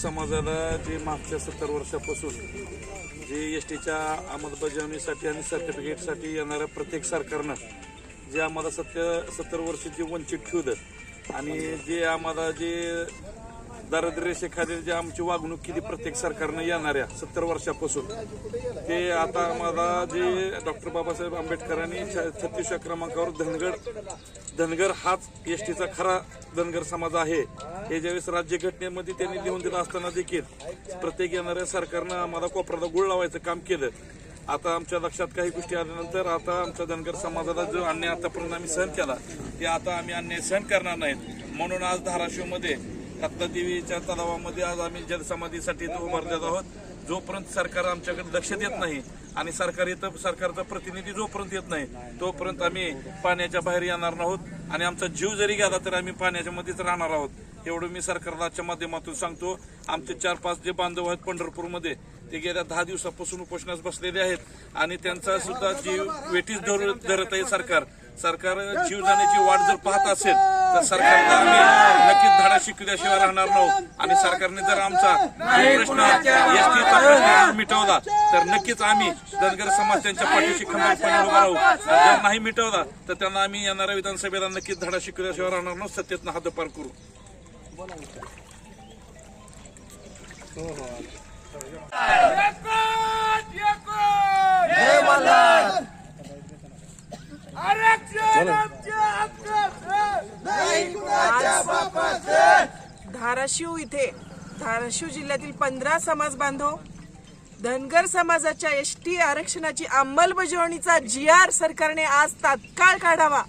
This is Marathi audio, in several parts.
समाजाला जे मागच्या 70 वर्षापासून जे एसटीच्या अंमलबजावणीसाठी आणि सर्टिफिकेटसाठी येणाऱ्या प्रत्येक सरकारनं जे आम्हाला 70 वर्ष जे वंचित ठेवलं आणि जे आम्हाला जे दारिद्र्य रेषेखाली जे आमची वागणूक केली प्रत्येक सरकारनं येणाऱ्या 70 वर्षापासून ते आता आम्हाला जे डॉक्टर बाबासाहेब आंबेडकरांनी 36व्या क्रमांकावर धनगर हाच एसटीचा खरा धनगर समाज आहे हे ज्यावेळेस राज्यघटनेमध्ये त्यांनी लिहून दिलं असताना देखील प्रत्येक येणाऱ्या सरकारनं आम्हाला कोपऱ्याला गुळ लावायचं काम केलं। आता आमच्या लक्षात काही गोष्टी आल्यानंतर आता आमच्या धनगर समाजाला जो अन्याय आतापर्यंत आम्ही सहन केला ते आता आम्ही अन्याय सहन करणार नाहीत म्हणून आज धाराशिवमध्ये रत्नादेवीच्या तलावामध्ये आज आम्ही जलसमाधीसाठी उभारलेलो आहोत। जोपर्यंत सरकार आमच्याकडे लक्ष देत नाही आणि सरकारचा प्रतिनिधी जोपर्यंत येत नाही तोपर्यंत आम्ही पाण्याच्या बाहेर येणार नाहोत आणि आमचा जीव जरी गेला तर आम्ही पाण्याच्या मध्येच राहणार आहोत एवढं मी सरकारला आजच्या माध्यमातून सांगतो। आमचे 4-5 जे बांधव आहेत पंढरपूरमध्ये ते गेल्या 10 दिवसापासून उपोषणास बसलेले आहेत आणि त्यांचा सुद्धा जीव वेठीस धरत आहे सरकार जीव जाण्याची वाट जर पाहत असेल तर सरकारला आम्ही नक्कीच धडा शिकल्याशिवाय राहणार नाहोत आणि सरकारने जर आमचा प्रश्न एसटीचा प्रश्न मिटवला तर नक्कीच आम्ही धनगर समाज त्यांच्या पाठीशी खंबीरपणे उभा राहू। जर नाही मिटवला तर त्यांना आम्ही येणाऱ्या विधानसभेला नक्कीच धडा शिकल्याशिवाय राहणार नाहोत, सत्तेतनं हद्दपार करू। धाराशिव जिल्ह्यातील 15 समाज बांधव धनगर समाजाच्या एसटी आरक्षणाची अंमलबजावणीचा GR सरकारने आज तात्काळ काढावा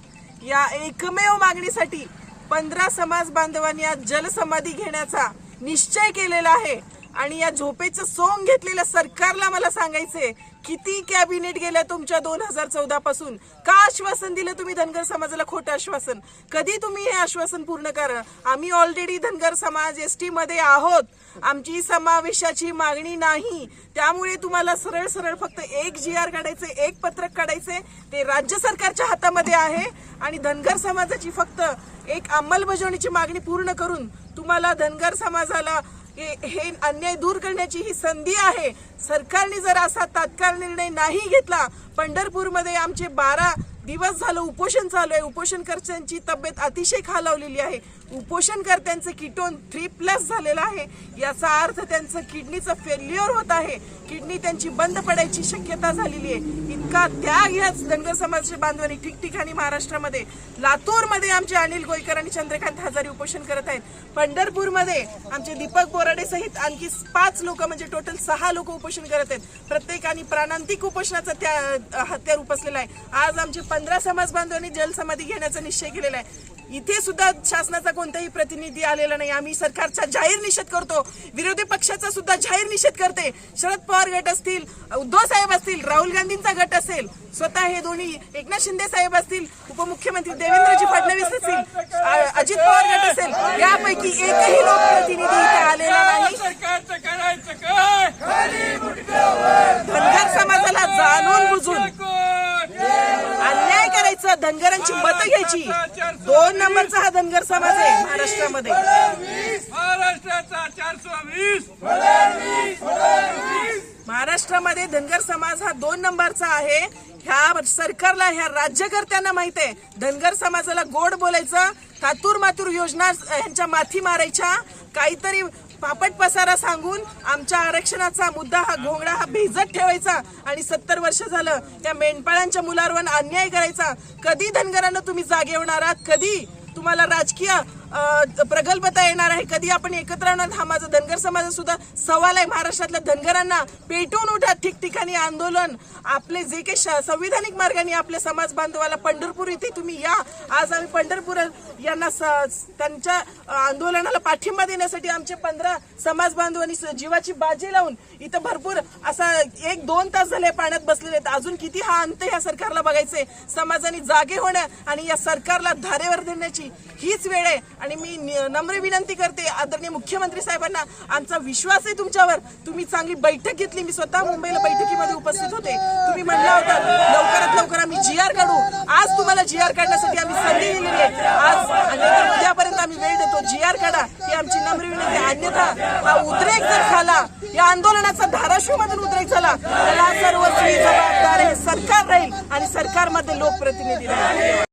या एकमेव मागणीसाठी 15 समाज बांधवांनी आज जलसमाधी घेण्याचा निश्चय केलेला आहे। आणि या झोपेचं सोंग घेतलेल्या सरकारला मला सांगायचंय किती कॅबिनेट गेल्या तुमच्या 2014 पासून का आश्वासन दिलं तुम्ही धनगर समाजाला खोटं आश्वासन कधी तुम्ही हे आश्वासन पूर्ण करा। आम्ही ऑलरेडी धनगर समाज एसटी मध्ये आहोत आमची समावेशाची मागणी नाही त्यामुळे तुम्हाला सरळ सरळ फक्त एक GR काढायचे एक पत्रक काढायचे ते राज्य सरकारच्या हातामध्ये आहे आणि धनगर समाजाची फक्त एक अंमलबजावणीची मागणी पूर्ण करून तुम्हाला धनगर समाजाला हे अन्याय दूर करण्याची ही संधी आहे। सरकारने जर असा तात्काळ निर्णय नाही घेतला पंढरपूरमध्ये आमचे 12 दिवस झालं उपोषण चालू आहे। उपोषणकर्त्यांची तब्येत अतिशय खालावलेली आहे। उपोषणकर्त्यांचं कीटोन 3+ झालेलं आहे याचा अर्थ त्यांचं किडनीचं फेल्युअर होत आहे किडनी त्यांची बंद पडायची शक्यता झालेली आहे। इतका त्याग याच धनगर समाजाच्या बांधवांनी ठिकठिकाणी महाराष्ट्रामध्ये लातूरमध्ये आमचे अनिल गोयकर आणि चंद्रकांत हजारी उपोषण करत आहेत। पंढरपूरमध्ये आमचे दीपक बोराडे सहित आणखी 5 लोक म्हणजे टोटल 6 लोक उपोषण करत आहेत। प्रत्येकाने प्राणांतिक उपोषणाचा हत्यार उपसलेला आहे। आज आमचे 15 समाज बांधवांनी जलसमाधी घेण्याचा निश्चय केलेला आहे। इथे सुद्धा शासनाचा कोणताही प्रतिनिधी आलेला नाही। आम्ही सरकारचा जाहीर निषेध करतो विरोधी पक्षाचा सुद्धा जाहीर निषेध करते। शरद पवार गट असतील उद्धव साहेब असतील राहुल गांधींचा गट असेल स्वतः हे दोन्ही एकनाथ शिंदे साहेब असतील उपमुख्यमंत्री देवेंद्रजी फडणवीस असतील अजित पवार गट असेल यापैकी एकही लोकप्रतिनिधी इथे आलेला नाही। धनगर समाजाला जाणून बुजून अन्याय करायचं धनगरांची मतं घ्यायची 2 नंबरचा हा धनगर समाज आहे महाराष्ट्रामध्ये। महाराष्ट्रामध्ये धनगर समाज हा 2 नंबरचा आहे। ह्या सरकारला ह्या राज्यकर्त्यांना माहित आहे धनगर समाजाला गोड बोलायचं थातूर मातूर योजना ह्यांच्या माथी मारायच्या काहीतरी पापट पसारा सांगून आमच्या आरक्षणाचा मुद्दा हा घोंगडा हा भिजत ठेवायचा आणि 70 वर्ष झालं त्या मेंढपाळांच्या मुलांवर अन्याय करायचा। कधी धनगरांना तुम्ही जागे होणार आहात कधी तुम्हाला राजकीय प्रगल्भता येणार आहे कधी आपण एकत्र येणार हा माझा धनगर समाज सुद्धा सवाल आहे। महाराष्ट्रातल्या धनगरांना पेटवून उठा ठिकठिकाणी आंदोलन आपले जे काही संविधानिक मार्गाने आपल्या समाज बांधवाला पंढरपूर इथे तुम्ही या। आज आम्ही पंढरपूर यांना त्यांच्या आंदोलनाला पाठिंबा देण्यासाठी आमचे 15 समाज बांधवांनी जीवाची बाजी लावून इथं भरपूर असा 1-2 तास झाले पाण्यात बसलेले आहेत। अजून किती हा अंत या सरकारला बघायचंय समाजाने जागे होण्या आणि या सरकारला धारेवर देण्याची हीच वेळ आहे। आणि मी नम्र विनंती करते आदरणीय मुख्यमंत्री साहेबांना आमचा विश्वास आहे तुमच्यावर तुम्ही चांगली बैठक घेतली मी स्वतः मुंबईला बैठकीमध्ये उपस्थित होते तुम्ही म्हणला होता लवकरात लवकर आम्ही GR काढू आज तुम्हाला GR काढण्यासाठी आम्ही संधी दिलेली आहे आज आणि उद्यापर्यंत आम्ही आम्ही वेळ देतो, GR काढा ही आमची नम्र विनंती. अन्यथा हा उद्रेक जर झाला, या आंदोलनाचा धाराशिवमधून उद्रेक झाला, त्याला सर्वस्वी जबाबदार हे सरकार राहील आणि सरकारमध्ये लोकप्रतिनिधी राहील.